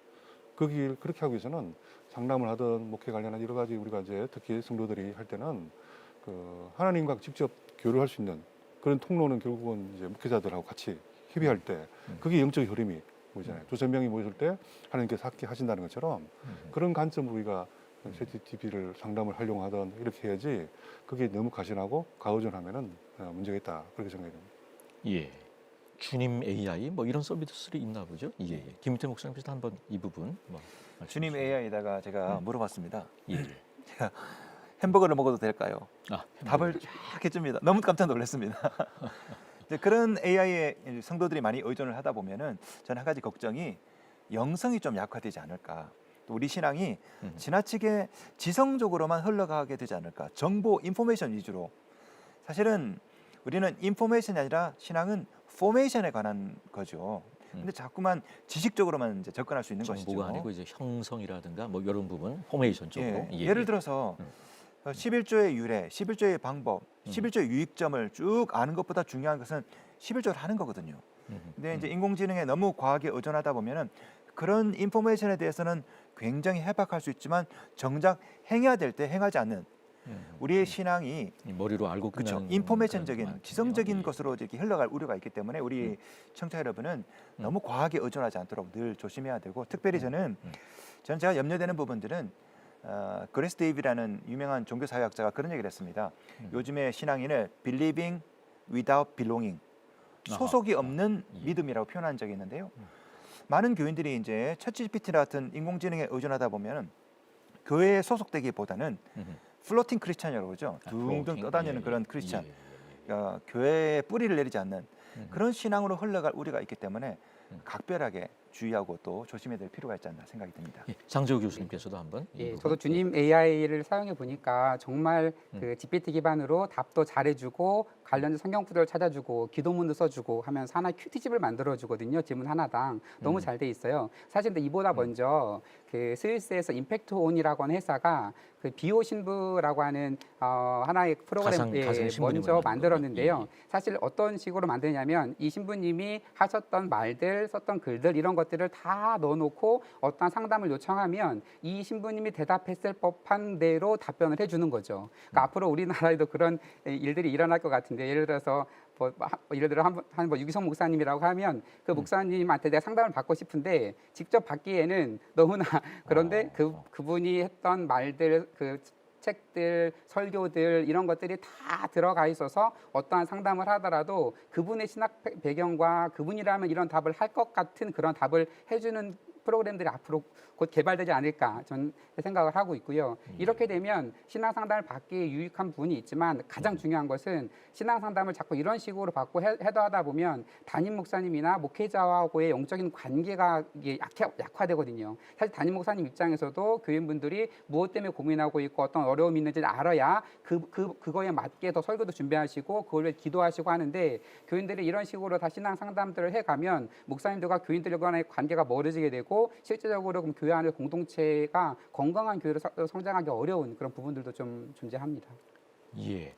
거기 그렇게 하기 위해서는 상담을 하든 목회 관련한 여러 가지 우리가 이제 특히 성도들이 할 때는 그 하나님과 직접 교류할 수 있는 그런 통로는 결국은 이제 목회자들하고 같이 협의할 때 그게 영적 흐름이 보이잖아요. 두세 명이 모였을 때 하나님께서 함께 하신다는 것처럼 그런 관점으로 우리가 챗GPT를 상담을 활용하든 이렇게 해야지 그게 너무 가신하고 가오전하면은 문제가 있다 그렇게 생각이 듭니다. 예. 주님 AI 뭐 이런 서비스들이 있나 보죠. 예. 김은태 목사님께서 한번 이 부분 뭐 주님 AI에다가 제가 물어봤습니다. 예. 제가 햄버거를 먹어도 될까요? 아, 답을 쫙 해줍니다. 너무 깜짝 놀랐습니다. 이제 그런 AI에 성도들이 많이 의존을 하다 보면은 저는 한 가지 걱정이 영성이 좀 약화되지 않을까. 또 우리 신앙이 지나치게 지성적으로만 흘러가게 되지 않을까. 정보, 인포메이션 위주로. 사실은 우리는 인포메이션이 아니라 신앙은 포메이션에 관한 거죠. 근데 자꾸만 지식적으로만 이제 접근할 수 있는 것이죠. 정보가 아니고 이제 형성이라든가 뭐 이런 부분, 포메이션 쪽으로. 예를 들어서 11조의 유래, 11조의 방법, 11조의 유익점을 쭉 아는 것보다 중요한 것은 11조를 하는 거거든요. 근데 이제 인공지능에 너무 과하게 의존하다 보면은 그런 인포메이션에 대해서는 굉장히 해박할 수 있지만 정작 행해야 될 때 행하지 않는 우리의 신앙이 머리로 알고 그렇죠. 끝나는 인포메이션적인 그런 지성적인 예. 것으로 이렇게 흘러갈 우려가 있기 때문에 우리 청취자 여러분은 너무 과하게 의존하지 않도록 늘 조심해야 되고 특별히 저는 제가 염려되는 부분들은 그레스 데이비라는 유명한 종교사회학자가 그런 얘기를 했습니다. 요즘에 신앙인을 believing without belonging 소속이 없는 믿음이라고 표현한 적이 있는데요. 많은 교인들이 이제 챗GPT 같은 인공지능에 의존하다 보면 교회에 소속되기보다는 플로팅 크리스찬이라고 그러죠. 둥둥 떠다니는 그런 크리스찬. 그러니까 교회에 뿌리를 내리지 않는 그런 신앙으로 흘러갈 우려가 있기 때문에 각별하게 주의하고 또 조심해야 될 필요가 있지 않나 생각이 듭니다. 예. 장재호 교수님께서도 한번. 이 예, 부분. 저도 주님 AI를 사용해 보니까 정말 그 GPT 기반으로 답도 잘해주고 관련된 성경 구절을 찾아주고 기도문도 써주고 하면서 하나 큐티집을 만들어주거든요. 질문 하나당 너무 잘 돼 있어요. 사실 근데 이보다 먼저 그 스위스에서 임팩트온이라고 하는 회사가 그 비오 신부라고 하는 하나의 프로그램 가상 신부님을 먼저 만든 만들었는데요. 거군요. 사실 어떤 식으로 만드냐면 이 신부님이 하셨던 말들, 썼던 글들 이런 것들을 다 넣어놓고 어떤 상담을 요청하면 이 신부님이 대답했을 법한 대로 답변을 해주는 거죠. 그러니까 앞으로 우리나라에도 그런 일들이 일어날 것 같은데 예를 들어서 예를 들어 한 유기성 목사님이라고 하면 그 목사님한테 내가 상담을 받고 싶은데 직접 받기에는 너무나 그런데 그분이 했던 말들 그 책들, 설교들 이런 것들이 다 들어가 있어서 어떠한 상담을 하더라도 그분의 신학 배경과 그분이라면 이런 답을 할 것 같은 그런 답을 해주는 프로그램들이 앞으로 곧 개발되지 않을까 저는 생각을 하고 있고요. 이렇게 되면 신앙 상담을 받기에 유익한 부분이 있지만 가장 중요한 것은 신앙 상담을 자꾸 이런 식으로 받고 해도하다 보면 담임 목사님이나 목회자와의 영적인 관계가 이게 약화되거든요. 사실 담임 목사님 입장에서도 교인분들이 무엇 때문에 고민하고 있고 어떤 어려움이 있는지 알아야 그거에 맞게 더 설교도 준비하시고 그걸 위해 기도하시고 하는데 교인들이 이런 식으로 다 신앙 상담들을 해가면 목사님들과 교인들 간의 관계가 멀어지게 되고 실제적으로 그럼 교회 안의 공동체가 건강한 교회로 성장하기 어려운 그런 부분들도 좀 존재합니다. 예.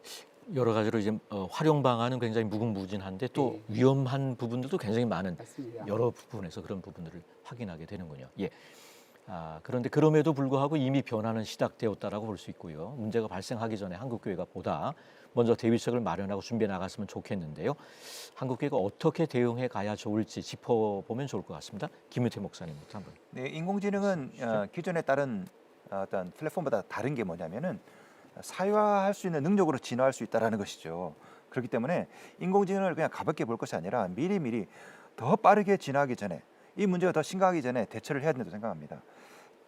여러 가지로 이제 활용 방안은 굉장히 무궁무진한데 또 위험한 부분들도 굉장히 많은 맞습니다. 여러 부분에서 그런 부분들을 확인하게 되는군요. 예. 그런데 그럼에도 불구하고 이미 변화는 시작되었다라고 볼 수 있고요. 문제가 발생하기 전에 한국교회가 보다 먼저 대비책을 마련하고 준비해 나갔으면 좋겠는데요. 한국교회가 어떻게 대응해 가야 좋을지 짚어보면 좋을 것 같습니다. 김은태 목사님부터 한번. 네, 인공지능은 기존에 다른 어떤 플랫폼보다 다른 게 뭐냐면은 사회화할 수 있는 능력으로 진화할 수 있다라는 것이죠. 그렇기 때문에 인공지능을 그냥 가볍게 볼 것이 아니라 미리미리 더 빠르게 진화하기 전에 이 문제가 더 심각하기 전에 대처를 해야 된다고 생각합니다.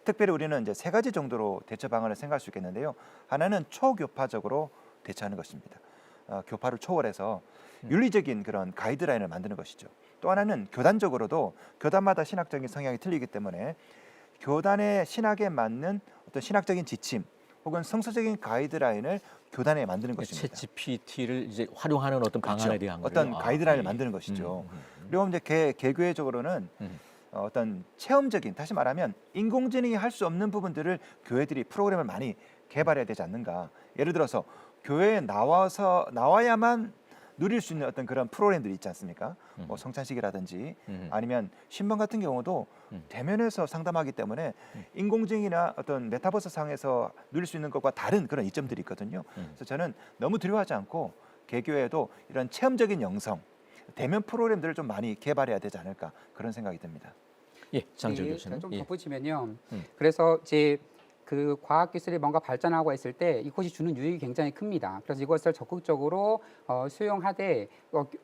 특별히 우리는 이제 세 가지 정도로 대처 방안을 생각할 수 있겠는데요. 하나는 초교파적으로 대처하는 것입니다. 교파를 초월해서 윤리적인 그런 가이드라인을 만드는 것이죠. 또 하나는 교단적으로도 교단마다 신학적인 성향이 틀리기 때문에 교단의 신학에 맞는 어떤 신학적인 지침 혹은 성서적인 가이드라인을 교단에 만드는 것입니다. 챗GPT를 이제 활용하는 어떤 방안에 대한 거예요. 어떤 가이드라인을 예. 만드는 것이죠. 음. 그리고 이제 개교회적으로는 어떤 체험적인, 다시 말하면 인공지능이 할 수 없는 부분들을 교회들이 프로그램을 많이 개발해야 되지 않는가. 예를 들어서 교회에 나와야만 누릴 수 있는 어떤 그런 프로그램들이 있지 않습니까? 뭐 성찬식이라든지 아니면 신방 같은 경우도 대면에서 상담하기 때문에 인공지능이나 어떤 메타버스 상에서 누릴 수 있는 것과 다른 그런 이점들이 있거든요. 그래서 저는 너무 두려워하지 않고 개교회도 이런 체험적인 영성, 대면 프로그램들을 좀 많이 개발해야 되지 않을까 그런 생각이 듭니다. 예, 장지호 교수님. 좀 예. 덧붙이면요. 그래서 이제 그 과학 기술이 뭔가 발전하고 있을 때 이것이 주는 유익이 굉장히 큽니다. 그래서 이것을 적극적으로 수용하되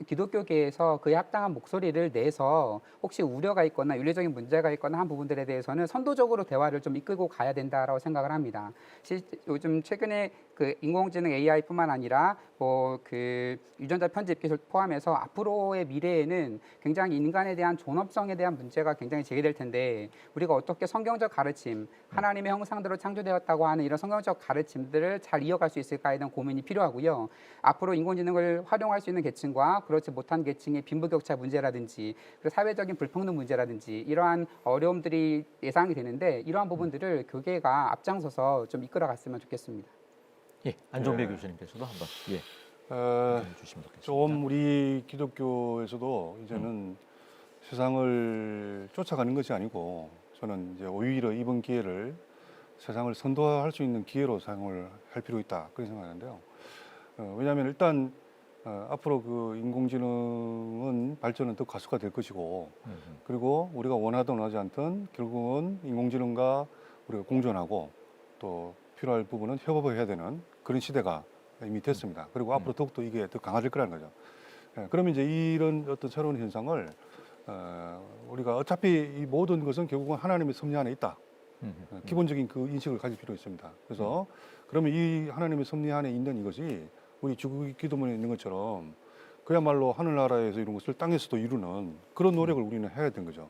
기독교계에서 그에 합당한 목소리를 내서 혹시 우려가 있거나 윤리적인 문제가 있거나 한 부분들에 대해서는 선도적으로 대화를 좀 이끌고 가야 된다라고 생각을 합니다. 요즘 최근에 그 인공지능 AI뿐만 아니라 뭐 그 유전자 편집 기술 포함해서 앞으로의 미래에는 굉장히 인간에 대한 존엄성에 대한 문제가 굉장히 제기될 텐데 우리가 어떻게 성경적 가르침, 하나님의 형상대로 창조되었다고 하는 이런 성경적 가르침들을 잘 이어갈 수 있을까에 대한 고민이 필요하고요. 앞으로 인공지능을 활용할 수 있는 계층과 그렇지 못한 계층의 빈부격차 문제라든지 그리고 사회적인 불평등 문제라든지 이러한 어려움들이 예상이 되는데 이러한 부분들을 교계가 앞장서서 좀 이끌어갔으면 좋겠습니다. 예, 안종배 교수님께서도 한번 예, 의견을 주시면 좋겠습니다. 좀 우리 기독교에서도 이제는 세상을 쫓아가는 것이 아니고 저는 이제 오히려 이번 기회를 세상을 선도할 수 있는 기회로 사용을 할 필요가 있다 그런 생각하는데요. 왜냐하면 일단 앞으로 그 인공지능은 발전은 더 가속화될 것이고 그리고 우리가 원하든 원하지 않든 결국은 인공지능과 우리가 공존하고 또 필요할 부분은 협업을 해야 되는 그런 시대가 이미 됐습니다. 그리고 앞으로 더욱더 이게 더 강화될 거라는 거죠. 그러면 이제 이런 어떤 새로운 현상을 우리가 어차피 이 모든 것은 결국은 하나님의 섭리 안에 있다. 기본적인 그 인식을 가질 필요가 있습니다. 그래서 그러면 이 하나님의 섭리 안에 있는 이것이 우리 주기 기도문에 있는 것처럼 그야말로 하늘나라에서 이런 것을 땅에서도 이루는 그런 노력을 우리는 해야 되는 거죠.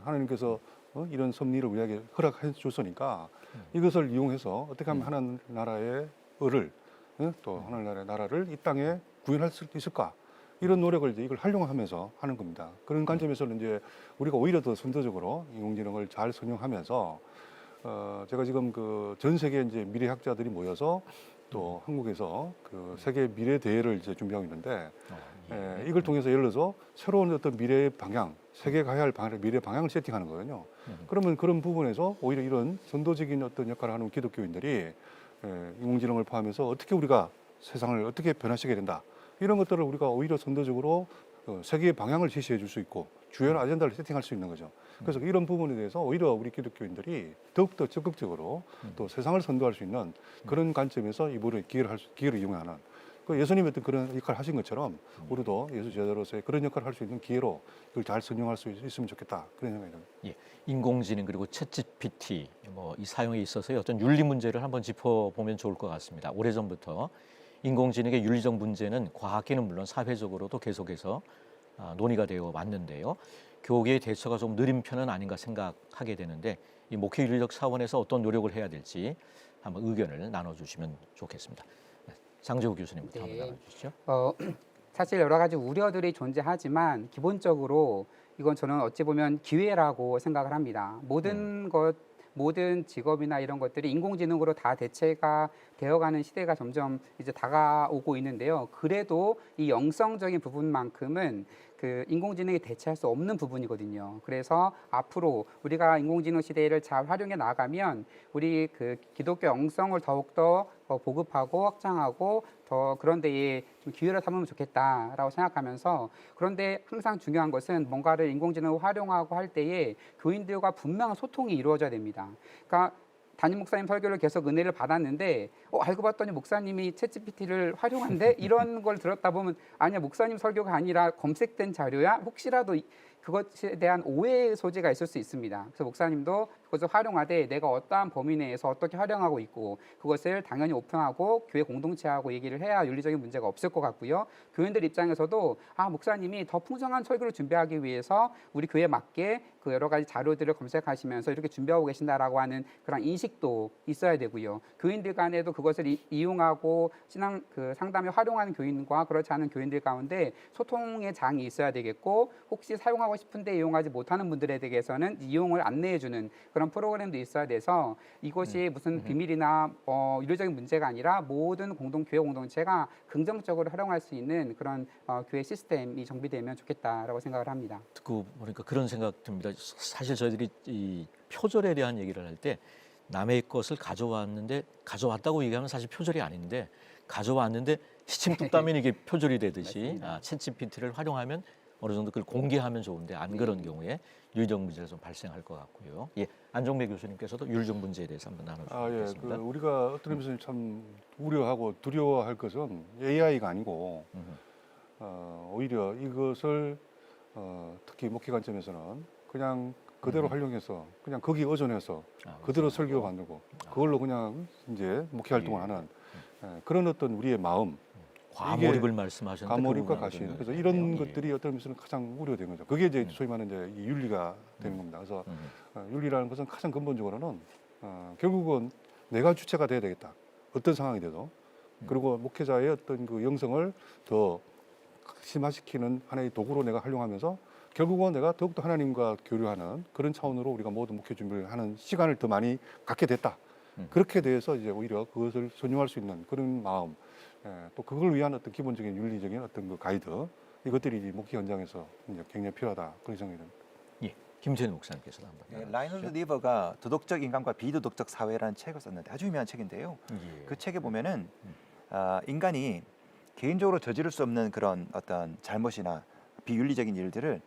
하나님께서 이런 섭리를 우리에게 허락해 줬으니까 이것을 이용해서 어떻게 하면 하나나라의 을을 또 하나나라의 나라를 이 땅에 구현할 수 있을까? 이런 노력을 이제 이걸 활용하면서 하는 겁니다. 그런 관점에서는 이제 우리가 오히려 더 선도적으로 인공지능을 잘 선용하면서 제가 지금 그 전 세계 이제 미래학자들이 모여서 또 한국에서 그 세계 미래 대회를 이제 준비하고 있는데 이걸 통해서 예를 들어서 새로운 어떤 미래의 방향, 세계가 가야 할 미래 방향을 세팅하는 거거든요. 그러면 그런 부분에서 오히려 이런 선도적인 어떤 역할을 하는 기독교인들이 인공지능을 포함해서 어떻게 우리가 세상을 어떻게 변화시켜야 된다. 이런 것들을 우리가 오히려 선도적으로 세계의 방향을 제시해 줄 수 있고 주요 아젠다를 세팅할 수 있는 거죠. 그래서 이런 부분에 대해서 오히려 우리 기독교인들이 더욱더 적극적으로 또 세상을 선도할 수 있는 그런 관점에서 이번에 기회를 이용하는 그 예수님이 어떤 그런 역할을 하신 것처럼 우리도 예수 제자로서의 그런 역할을 할 수 있는 기회로 이걸 잘 선용할 수 있으면 좋겠다 그런 생각이 듭니다. 예, 인공지능 그리고 챗GPT 이 사용에 있어서의 어떤 윤리 문제를 한번 짚어보면 좋을 것 같습니다. 오래전부터 인공지능의 윤리적 문제는 과학계는 물론 사회적으로도 계속해서 논의가 되어 왔는데요. 교계의 대처가 좀 느린 편은 아닌가 생각하게 되는데 이 목회 윤리적 차원에서 어떤 노력을 해야 될지 한번 의견을 나눠주시면 좋겠습니다. 장재호 교수님부터 한번 나눠주시죠. 사실 여러 가지 우려들이 존재하지만 기본적으로 이건 저는 어찌 보면 기회라고 생각을 합니다. 모든 직업이나 이런 것들이 인공지능으로 다 대체가 되어가는 시대가 점점 이제 다가오고 있는데요. 그래도 이 영성적인 부분만큼은 그 인공지능이 대체할 수 없는 부분이거든요. 그래서 앞으로 우리가 인공지능 시대를 잘 활용해 나가면 우리 그 기독교 영성을 더욱더 보급하고 확장하고 더 그런 데에 좀 기회를 삼으면 좋겠다라고 생각하면서 그런데 항상 중요한 것은 뭔가를 인공지능을 활용하고 할 때에 교인들과 분명한 소통이 이루어져야 됩니다. 그러니까 담임 목사님 설교를 계속 은혜를 받았는데 알고 봤더니 목사님이 챗GPT를 활용한대 이런 걸 들었다 보면 아니야 목사님 설교가 아니라 검색된 자료야 혹시라도 그것에 대한 오해의 소지가 있을 수 있습니다. 그래서 목사님도 그것을 활용하되 내가 어떠한 범위 내에서 어떻게 활용하고 있고 그것을 당연히 오픈하고 교회 공동체하고 얘기를 해야 윤리적인 문제가 없을 것 같고요. 교인들 입장에서도 목사님이 더 풍성한 설교를 준비하기 위해서 우리 교회에 맞게 그 여러 가지 자료들을 검색하시면서 이렇게 준비하고 계신다라고 하는 그런 인식도 있어야 되고요. 교인들 간에도 그것을 이용하고 신앙 그 상담에 활용하는 교인과 그렇지 않은 교인들 가운데 소통의 장이 있어야 되겠고 혹시 사용하고 싶은데 이용하지 못하는 분들에 대해서는 이용을 안내해주는 그런 프로그램도 있어야 돼서 이것이 무슨 비밀이나 윤리적인 문제가 아니라 모든 교회 공동체가 긍정적으로 활용할 수 있는 그런 교회 시스템이 정비되면 좋겠다라고 생각을 합니다. 듣고 보니까 그런 생각 듭니다. 사실 저희들이 이 표절에 대한 얘기를 할 때 남의 것을 가져왔다고 얘기하면 사실 표절이 아닌데 가져왔는데 시침 뚝 따면 이게 표절이 되듯이 챗GPT를 활용하면 어느 정도 그걸 공개하면 좋은데 안 그런 경우에 윤리적 문제가 좀 발생할 것 같고요. 예, 안종배 교수님께서도 윤리적 문제에 대해서 한번 나눠주시면 예. 좋겠습니다. 우리가 어떤 의미에서 참 우려하고 두려워할 것은 AI가 아니고 오히려 이것을 특히 목회 관점에서는 그냥 그대로 활용해서 그냥 거기 의존해서 그대로 설교 만들고 그걸로 그냥 이제 목회 활동을 하는 그런 어떤 우리의 마음, 과몰입을 말씀하셨는데 과몰입과 가신. 그래서 이런 것들이 어떤 의미에서는 가장 우려된 거죠. 그게 이제 소위 말하는 이제 이 윤리가 되는 겁니다. 그래서 윤리라는 것은 가장 근본적으로는 결국은 내가 주체가 돼야 되겠다. 어떤 상황이 돼도. 그리고 목회자의 어떤 그 영성을 더 심화시키는 하나의 도구로 내가 활용하면서 결국은 내가 더욱더 하나님과 교류하는 그런 차원으로 우리가 모든 목회 준비를 하는 시간을 더 많이 갖게 됐다. 그렇게 돼서 이제 오히려 그것을 선용할 수 있는 그런 마음, 또 그걸 위한 어떤 기본적인 윤리적인 어떤 그 가이드 이것들이 목회 현장에서 이제 굉장히 필요하다 그런 생각이 듭니다. 예, 김재현 목사님께서도 한번. 라이널드 리버가 도덕적 인간과 비도덕적 사회라는 책을 썼는데 아주 유명한 책인데요. 예. 그 책에 보면은 인간이 개인적으로 저지를 수 없는 그런 어떤 잘못이나 비윤리적인 일들을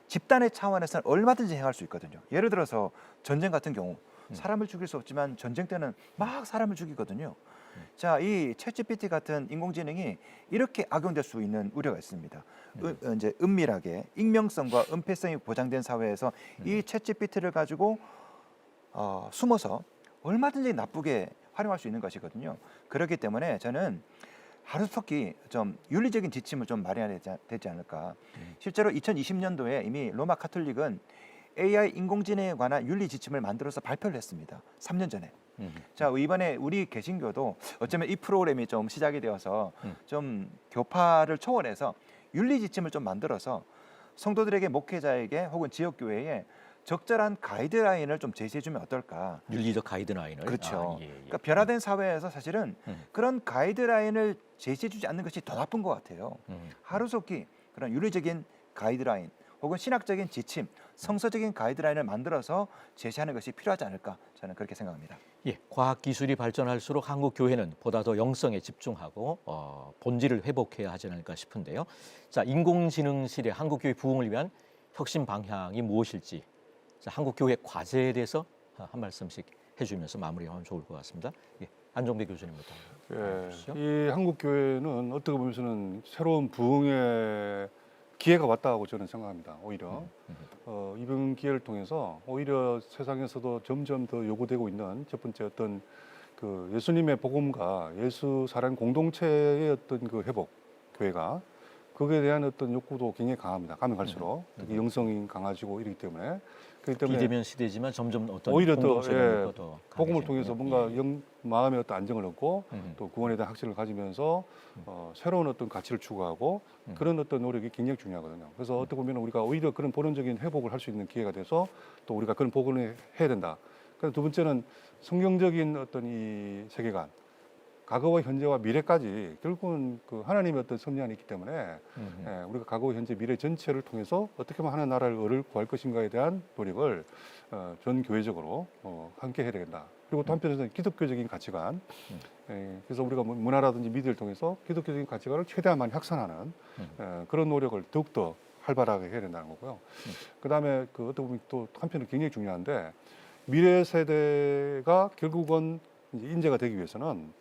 집단의 차원에서는 얼마든지 행할 수 있거든요. 예를 들어서 전쟁 같은 경우 사람을 죽일 수 없지만 전쟁 때는 막 사람을 죽이거든요. 자, 이 챗GPT 같은 인공지능이 이렇게 악용될 수 있는 우려가 있습니다. 이제 은밀하게 익명성과 은폐성이 보장된 사회에서 이 챗GPT를 가지고 숨어서 얼마든지 나쁘게 활용할 수 있는 것이거든요. 그렇기 때문에 저는 하루속히 좀 윤리적인 지침을 좀 마련해야 되지 않을까. 실제로 2020년도에 이미 로마 카톨릭은 AI 인공지능에 관한 윤리 지침을 만들어서 발표를 했습니다. 3년 전에. 자, 이번에 우리 개신교도 어쩌면 이 프로그램이 좀 시작이 되어서 좀 교파를 초월해서 윤리 지침을 좀 만들어서 성도들에게, 목회자에게 혹은 지역 교회에 적절한 가이드라인을 좀 제시해주면 어떨까? 윤리적 가이드라인을. 그렇죠. 예, 예. 그러니까 변화된 사회에서 사실은 그런 가이드라인을 제시해주지 않는 것이 더 나쁜 것 같아요. 하루속히 그런 윤리적인 가이드라인 혹은 신학적인 지침, 성서적인 가이드라인을 만들어서 제시하는 것이 필요하지 않을까? 저는 그렇게 생각합니다. 예, 과학 기술이 발전할수록 한국 교회는 보다 더 영성에 집중하고 본질을 회복해야 하지 않을까 싶은데요. 자, 인공지능 시대 한국 교회 부흥을 위한 혁신 방향이 무엇일지, 자, 한국 교회 과제에 대해서 한 말씀씩 해주면서 마무리하면 좋을 것 같습니다. 예, 안종배 교수님부터. 이 한국 교회는 어떻게 보면서는 새로운 부흥의 기회가 왔다고 저는 생각합니다. 오히려 이번 기회를 통해서 오히려 세상에서도 점점 더 요구되고 있는 첫 번째 어떤 그 예수님의 복음과 예수 사랑 공동체의 어떤 그 회복 교회가 거기에 대한 어떤 욕구도 굉장히 강합니다. 가면 갈수록 특히 영성이 강해지고 이러기 때문에 그렇기 때문에 비대면 시대지만 점점 어떤 오히려 더, 공동체가 더 복음을 강해지는 통해서 거예요. 뭔가 예. 마음의 어떤 안정을 얻고 또 구원에 대한 확신을 가지면서 새로운 어떤 가치를 추구하고 그런 어떤 노력이 굉장히 중요하거든요. 그래서 어떻게 보면 우리가 오히려 그런 본원적인 회복을 할 수 있는 기회가 돼서 또 우리가 그런 복원을 해야 된다. 그래서 두 번째는 성경적인 어떤 이 세계관, 과거와 현재와 미래까지 결국은 그 하나님의 어떤 섭리안이 있기 때문에 우리가 과거, 현재, 미래 전체를 통해서 어떻게 하면 하나의 나라를 구할 것인가에 대한 노력을 전 교회적으로 함께 해야 되겠다. 그리고 또 한편에서는 기독교적인 가치관, 그래서 우리가 문화라든지 미디어를 통해서 기독교적인 가치관을 최대한 많이 확산하는 그런 노력을 더욱더 활발하게 해야 된다는 거고요. 그다음에 그 어떻게 보면 또 한편은 굉장히 중요한데 미래 세대가 결국은 이제 인재가 되기 위해서는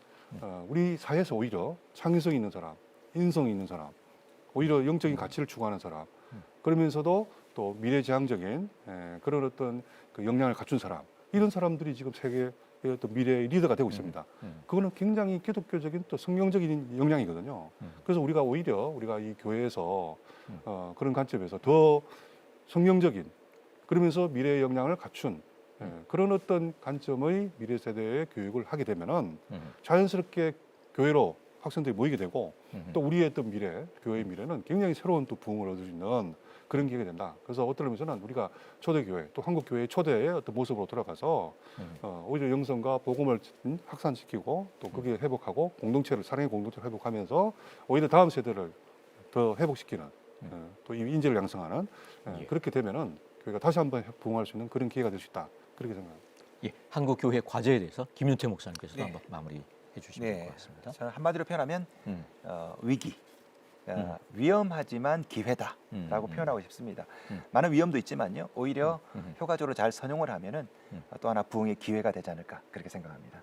우리 사회에서 오히려 창의성 있는 사람, 인성 있는 사람, 오히려 영적인 가치를 추구하는 사람, 그러면서도 또 미래지향적인 그런 어떤 그 역량을 갖춘 사람, 이런 사람들이 지금 세계의 어떤 미래의 리더가 되고 있습니다. 그거는 굉장히 기독교적인 또 성경적인 역량이거든요. 그래서 우리가 오히려 우리가 이 교회에서 그런 관점에서 더 성경적인, 그러면서 미래의 역량을 갖춘 그런 어떤 관점의 미래 세대의 교육을 하게 되면은 자연스럽게 교회로 학생들이 모이게 되고 또 우리의 어떤 미래, 교회의 미래는 굉장히 새로운 또 부흥을 얻을 수 있는 그런 기회가 된다. 그래서 어떤 의미에서는 우리가 초대교회, 또 한국교회의 초대의 어떤 모습으로 돌아가서 오히려 영성과 복음을 확산시키고 또 거기에 회복하고 공동체를, 사랑의 공동체를 회복하면서 오히려 다음 세대를 더 회복시키는 또 이 인재를 양성하는 그렇게 되면은 교회가 다시 한번 부흥할 수 있는 그런 기회가 될 수 있다. 그렇게 생각합니다. 예, 한국교회 과제에 대해서 김윤태 목사님께서 네. 한번 마무리해 주시면 될 것 같습니다. 저는 한마디로 표현하면 위기, 위험하지만 기회다라고 표현하고 싶습니다. 많은 위험도 있지만요, 오히려 효과적으로 잘 선용을 하면은 또 하나 부흥의 기회가 되지 않을까 그렇게 생각합니다.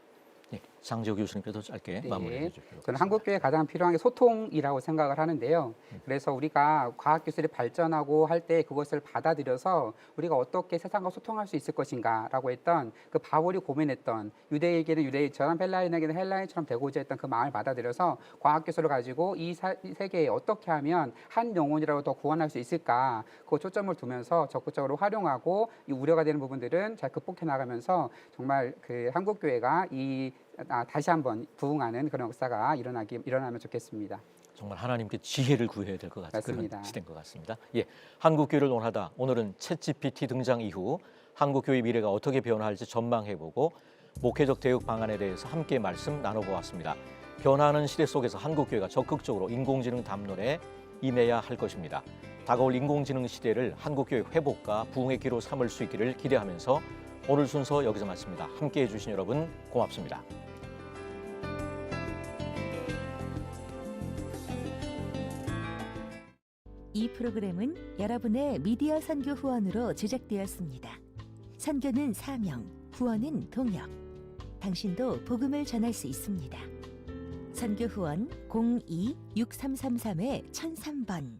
예, 장재호 교수님께서 짧게 네. 마무리해 주시죠. 저는 한국교회에 가장 필요한 게 소통이라고 생각을 하는데요. 그래서 우리가 과학기술이 발전하고 할 때 그것을 받아들여서 우리가 어떻게 세상과 소통할 수 있을 것인가라고 했던 그 바울이 고민했던 유대인에게는 유대인처럼 헬라인에게는 헬라인처럼 되고자 했던 그 마음을 받아들여서 과학기술을 가지고 이 세계에 어떻게 하면 한 영혼이라도 더 구원할 수 있을까, 그 초점을 두면서 적극적으로 활용하고 이 우려가 되는 부분들은 잘 극복해 나가면서 정말 그 한국교회가 다시 한번 부흥하는 그런 역사가 일어나면 좋겠습니다. 정말 하나님께 지혜를 구해야 될 것 같은 맞습니다. 그런 시대인 것 같습니다. 예, 한국교회를 논하다 오늘은 챗GPT 등장 이후 한국교회 미래가 어떻게 변화할지 전망해보고 목회적 대응 방안에 대해서 함께 말씀 나눠보았습니다. 변화하는 시대 속에서 한국교회가 적극적으로 인공지능 담론에 임해야 할 것입니다. 다가올 인공지능 시대를 한국교회 회복과 부흥의 기로 삼을 수 있기를 기대하면서 오늘 순서 여기서 마칩니다. 함께해 주신 여러분 고맙습니다. 이 프로그램은 여러분의 미디어 선교 후원으로 제작되었습니다. 선교는 사명, 후원은 동역. 당신도 복음을 전할 수 있습니다. 선교 후원 02-6333-1003번